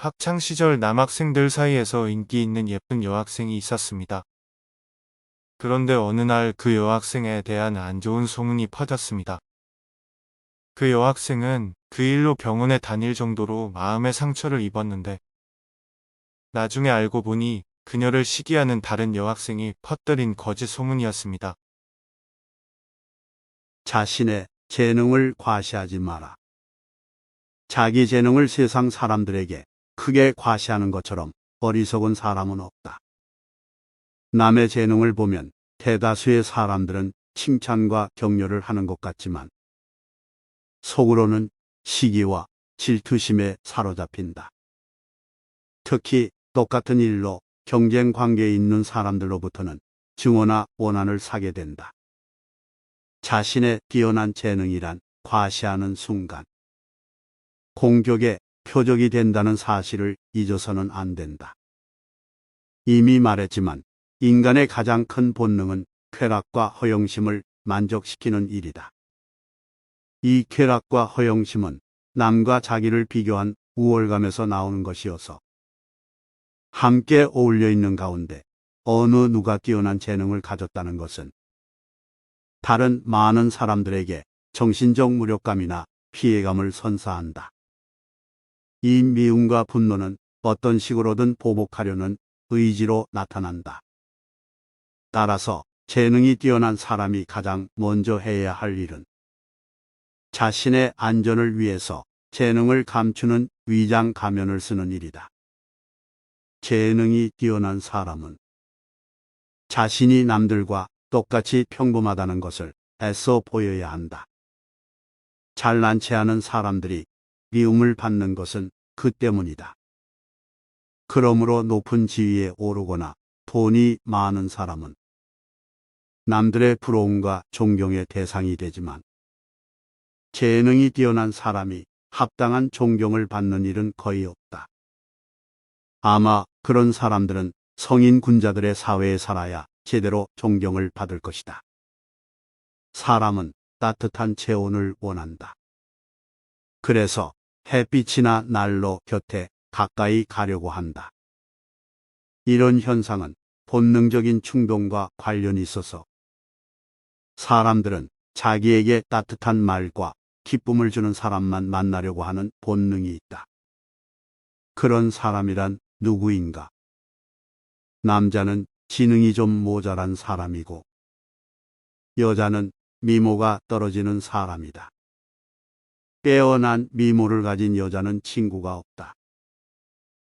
학창시절 남학생들 사이에서 인기 있는 예쁜 여학생이 있었습니다. 그런데 어느 날 그 여학생에 대한 안 좋은 소문이 퍼졌습니다. 그 여학생은 그 일로 병원에 다닐 정도로 마음의 상처를 입었는데 나중에 알고 보니 그녀를 시기하는 다른 여학생이 퍼뜨린 거짓 소문이었습니다. 자신의 재능을 과시하지 마라. 자기 재능을 세상 사람들에게 크게 과시하는 것처럼 어리석은 사람은 없다. 남의 재능을 보면 대다수의 사람들은 칭찬과 격려를 하는 것 같지만 속으로는 시기와 질투심에 사로잡힌다. 특히 똑같은 일로 경쟁 관계에 있는 사람들로부터는 증오나 원한을 사게 된다. 자신의 뛰어난 재능이란 과시하는 순간 공격의 표적이 된다는 사실을 잊어서는 안 된다. 이미 말했지만 인간의 가장 큰 본능은 쾌락과 허영심을 만족시키는 일이다. 이 쾌락과 허영심은 남과 자기를 비교한 우월감에서 나오는 것이어서 함께 어울려 있는 가운데 어느 누가 뛰어난 재능을 가졌다는 것은 다른 많은 사람들에게 정신적 무력감이나 피해감을 선사한다. 이 미움과 분노는 어떤 식으로든 보복하려는 의지로 나타난다. 따라서 재능이 뛰어난 사람이 가장 먼저 해야 할 일은 자신의 안전을 위해서 재능을 감추는 위장 가면을 쓰는 일이다. 재능이 뛰어난 사람은 자신이 남들과 똑같이 평범하다는 것을 애써 보여야 한다. 잘난 체 하는 사람들이 미움을 받는 것은 그 때문이다. 그러므로 높은 지위에 오르거나 돈이 많은 사람은 남들의 부러움과 존경의 대상이 되지만 재능이 뛰어난 사람이 합당한 존경을 받는 일은 거의 없다. 아마 그런 사람들은 성인 군자들의 사회에 살아야 제대로 존경을 받을 것이다. 사람은 따뜻한 체온을 원한다. 그래서 햇빛이나 난로 곁에 가까이 가려고 한다. 이런 현상은 본능적인 충동과 관련이 있어서 사람들은 자기에게 따뜻한 말과 기쁨을 주는 사람만 만나려고 하는 본능이 있다. 그런 사람이란 누구인가? 남자는 지능이 좀 모자란 사람이고 여자는 미모가 떨어지는 사람이다. 빼어난 미모를 가진 여자는 친구가 없다.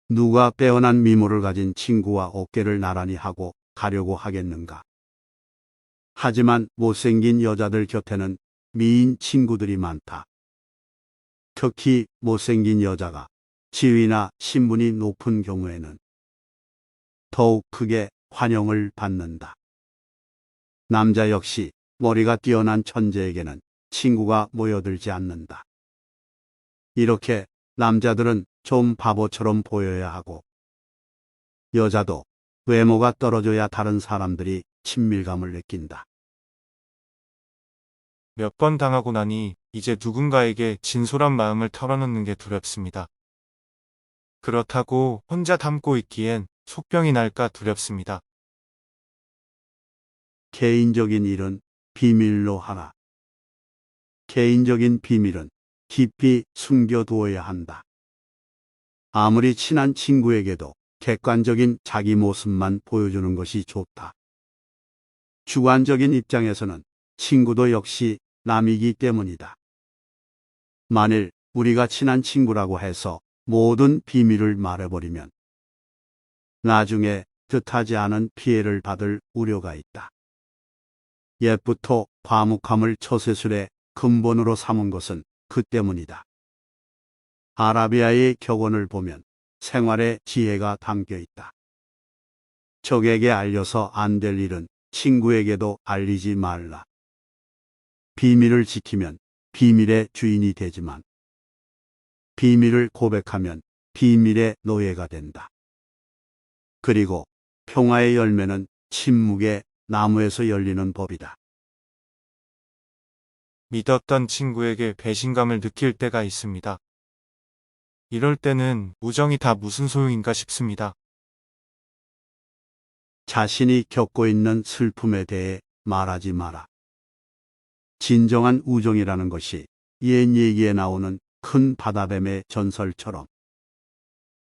누가 빼어난 미모를 가진 친구와 어깨를 나란히 하고 가려고 하겠는가? 하지만 못생긴 여자들 곁에는 미인 친구들이 많다. 특히 못생긴 여자가 지위나 신분이 높은 경우에는 더욱 크게 환영을 받는다. 남자 역시 머리가 뛰어난 천재에게는 친구가 모여들지 않는다. 이렇게 남자들은 좀 바보처럼 보여야 하고 여자도 외모가 떨어져야 다른 사람들이 친밀감을 느낀다. 몇 번 당하고 나니 이제 누군가에게 진솔한 마음을 털어놓는 게 두렵습니다. 그렇다고 혼자 담고 있기엔 속병이 날까 두렵습니다. 개인적인 일은 비밀로 하라. 개인적인 비밀은 깊이 숨겨두어야 한다. 아무리 친한 친구에게도 객관적인 자기 모습만 보여주는 것이 좋다. 주관적인 입장에서는 친구도 역시 남이기 때문이다. 만일 우리가 친한 친구라고 해서 모든 비밀을 말해버리면 나중에 뜻하지 않은 피해를 받을 우려가 있다. 옛부터 과묵함을 처세술의 근본으로 삼은 것은 그 때문이다. 아라비아의 격언을 보면 생활의 지혜가 담겨 있다. 적에게 알려서 안 될 일은 친구에게도 알리지 말라. 비밀을 지키면 비밀의 주인이 되지만 비밀을 고백하면 비밀의 노예가 된다. 그리고 평화의 열매는 침묵의 나무에서 열리는 법이다. 믿었던 친구에게 배신감을 느낄 때가 있습니다. 이럴 때는 우정이 다 무슨 소용인가 싶습니다. 자신이 겪고 있는 슬픔에 대해 말하지 마라. 진정한 우정이라는 것이 옛 얘기에 나오는 큰 바다뱀의 전설처럼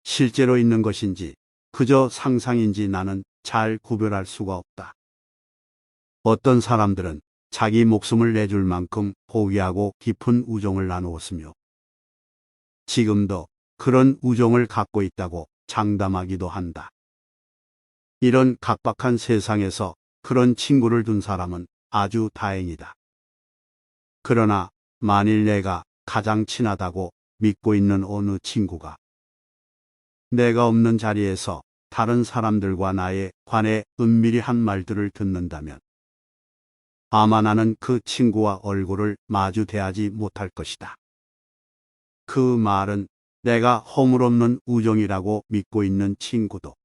실제로 있는 것인지 그저 상상인지 나는 잘 구별할 수가 없다. 어떤 사람들은 자기 목숨을 내줄 만큼 포기하고 깊은 우정을 나누었으며 지금도 그런 우정을 갖고 있다고 장담하기도 한다. 이런 각박한 세상에서 그런 친구를 둔 사람은 아주 다행이다. 그러나 만일 내가 가장 친하다고 믿고 있는 어느 친구가 내가 없는 자리에서 다른 사람들과 나에 관해 은밀히 한 말들을 듣는다면 아마 나는 그 친구와 얼굴을 마주 대하지 못할 것이다. 그 말은 내가 허물없는 우정이라고 믿고 있는 친구도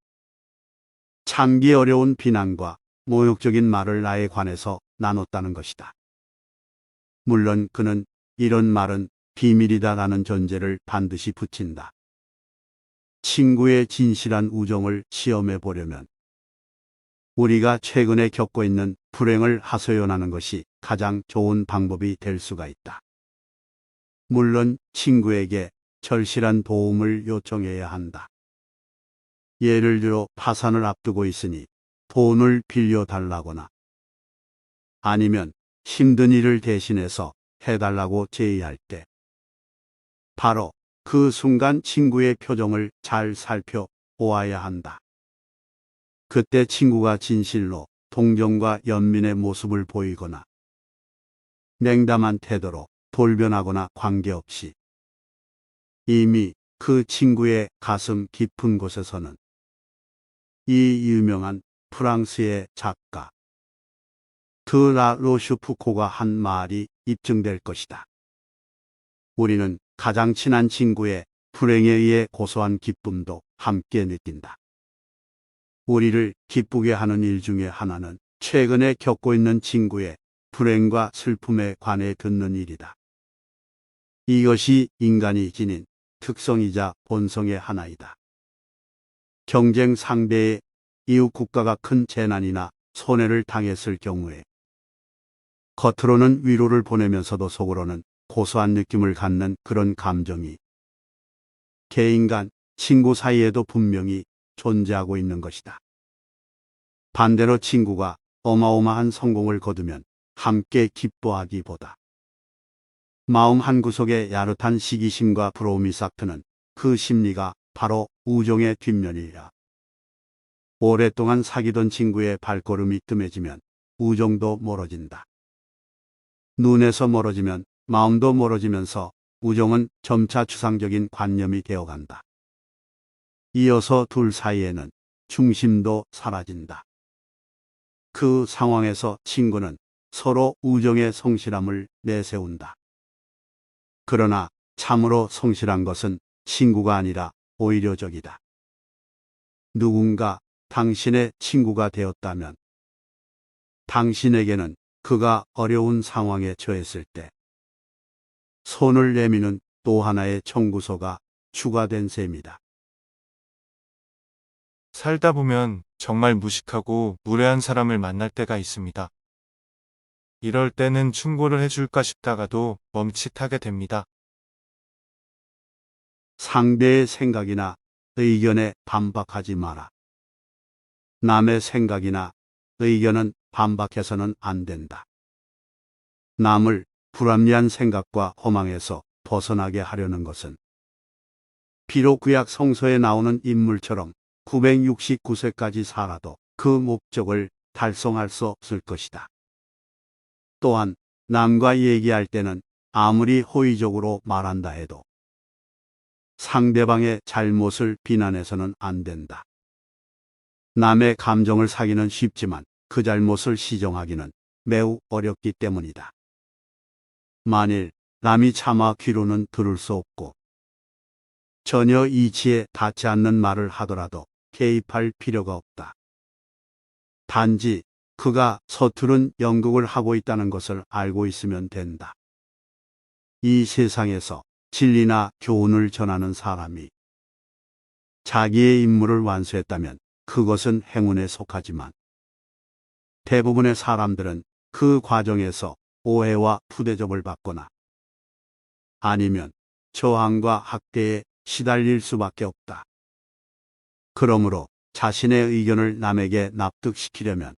참기 어려운 비난과 모욕적인 말을 나에 관해서 나눴다는 것이다. 물론 그는 이런 말은 비밀이다라는 전제를 반드시 붙인다. 친구의 진실한 우정을 시험해 보려면 우리가 최근에 겪고 있는 불행을 하소연하는 것이 가장 좋은 방법이 될 수가 있다. 물론 친구에게 절실한 도움을 요청해야 한다. 예를 들어 파산을 앞두고 있으니 돈을 빌려달라거나 아니면 힘든 일을 대신해서 해달라고 제의할 때 바로 그 순간 친구의 표정을 잘 살펴보아야 한다. 그때 친구가 진실로 동정과 연민의 모습을 보이거나 냉담한 태도로 돌변하거나 관계없이 이미 그 친구의 가슴 깊은 곳에서는 이 유명한 프랑스의 작가 드라 로슈푸코가 한 말이 입증될 것이다. 우리는 가장 친한 친구의 불행에 의해 고소한 기쁨도 함께 느낀다. 우리를 기쁘게 하는 일 중에 하나는 최근에 겪고 있는 친구의 불행과 슬픔에 관해 듣는 일이다. 이것이 인간이 지닌 특성이자 본성의 하나이다. 경쟁 상대의 이웃 국가가 큰 재난이나 손해를 당했을 경우에 겉으로는 위로를 보내면서도 속으로는 고소한 느낌을 갖는 그런 감정이 개인 간, 친구 사이에도 분명히 존재하고 있는 것이다. 반대로 친구가 어마어마한 성공을 거두면 함께 기뻐하기보다 마음 한구석에 야릇한 시기심과 부러움이 싹트는 그 심리가 바로 우정의 뒷면이라. 오랫동안 사귀던 친구의 발걸음이 뜸해지면 우정도 멀어진다. 눈에서 멀어지면 마음도 멀어지면서 우정은 점차 추상적인 관념이 되어간다. 이어서 둘 사이에는 중심도 사라진다. 그 상황에서 친구는 서로 우정의 성실함을 내세운다. 그러나 참으로 성실한 것은 친구가 아니라 오히려 적이다. 누군가 당신의 친구가 되었다면 당신에게는 그가 어려운 상황에 처했을 때 손을 내미는 또 하나의 청구서가 추가된 셈이다. 살다 보면 정말 무식하고 무례한 사람을 만날 때가 있습니다. 이럴 때는 충고를 해줄까 싶다가도 멈칫하게 됩니다. 상대의 생각이나 의견에 반박하지 마라. 남의 생각이나 의견은 반박해서는 안 된다. 남을 불합리한 생각과 허망에서 벗어나게 하려는 것은 비록 구약 성서에 나오는 인물처럼 969세까지 살아도 그 목적을 달성할 수 없을 것이다. 또한 남과 얘기할 때는 아무리 호의적으로 말한다 해도 상대방의 잘못을 비난해서는 안 된다. 남의 감정을 사기는 쉽지만 그 잘못을 시정하기는 매우 어렵기 때문이다. 만일 남이 차마 귀로는 들을 수 없고 전혀 이치에 닿지 않는 말을 하더라도 개입할 필요가 없다. 단지 그가 서투른 연극을 하고 있다는 것을 알고 있으면 된다. 이 세상에서 진리나 교훈을 전하는 사람이 자기의 임무를 완수했다면 그것은 행운에 속하지만 대부분의 사람들은 그 과정에서 오해와 푸대접을 받거나 아니면 저항과 학대에 시달릴 수밖에 없다. 그러므로 자신의 의견을 남에게 납득시키려면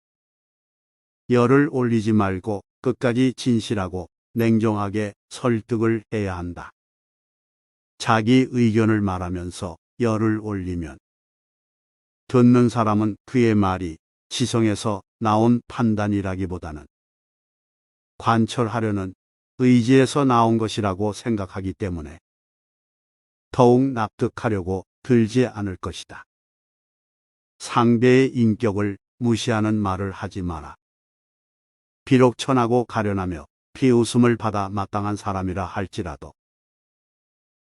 열을 올리지 말고 끝까지 진실하고 냉정하게 설득을 해야 한다. 자기 의견을 말하면서 열을 올리면 듣는 사람은 그의 말이 지성에서 나온 판단이라기보다는 관철하려는 의지에서 나온 것이라고 생각하기 때문에 더욱 납득하려고 들지 않을 것이다. 상대의 인격을 무시하는 말을 하지 마라. 비록 천하고 가련하며 비웃음을 받아 마땅한 사람이라 할지라도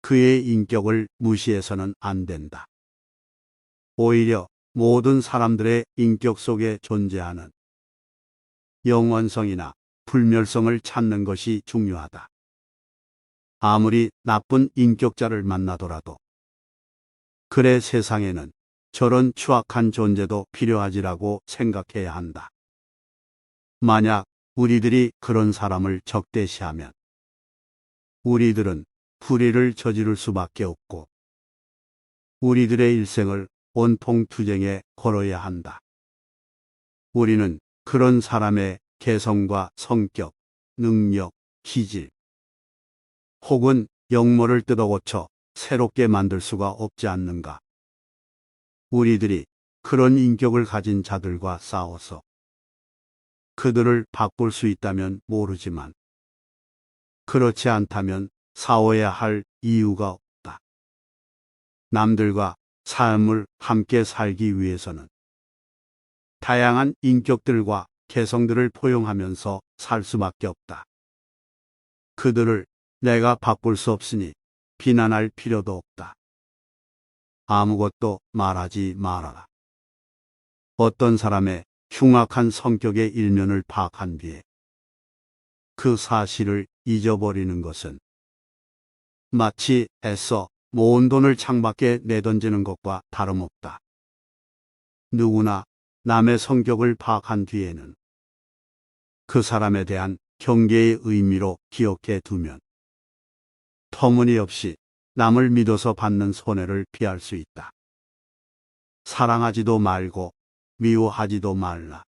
그의 인격을 무시해서는 안 된다. 오히려 모든 사람들의 인격 속에 존재하는 영원성이나 불멸성을 찾는 것이 중요하다. 아무리 나쁜 인격자를 만나더라도 그래 세상에는 저런 추악한 존재도 필요하지라고 생각해야 한다. 만약 우리들이 그런 사람을 적대시하면 우리들은 불의를 저지를 수밖에 없고 우리들의 일생을 온통 투쟁에 걸어야 한다. 우리는 그런 사람의 개성과 성격, 능력, 기질 혹은 역모를 뜯어고쳐 새롭게 만들 수가 없지 않는가. 우리들이 그런 인격을 가진 자들과 싸워서 그들을 바꿀 수 있다면 모르지만 그렇지 않다면 싸워야 할 이유가 없다. 남들과 삶을 함께 살기 위해서는 다양한 인격들과 개성들을 포용하면서 살 수밖에 없다. 그들을 내가 바꿀 수 없으니 비난할 필요도 없다. 아무것도 말하지 말아라. 어떤 사람의 흉악한 성격의 일면을 파악한 뒤에 그 사실을 잊어버리는 것은 마치 애써 모은 돈을 창밖에 내던지는 것과 다름없다. 누구나 남의 성격을 파악한 뒤에는 그 사람에 대한 경계의 의미로 기억해 두면 터무니없이 남을 믿어서 받는 손해를 피할 수 있다. 사랑하지도 말고 미워하지도 말라.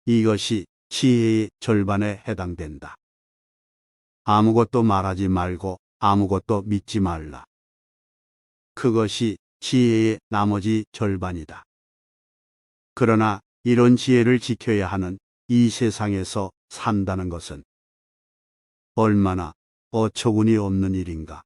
이것이 지혜의 절반에 해당된다. 아무것도 말하지 말고 아무것도 믿지 말라. 그것이 지혜의 나머지 절반이다. 그러나 이런 지혜를 지켜야 하는 이 세상에서 산다는 것은 얼마나 어처구니 없는 일인가.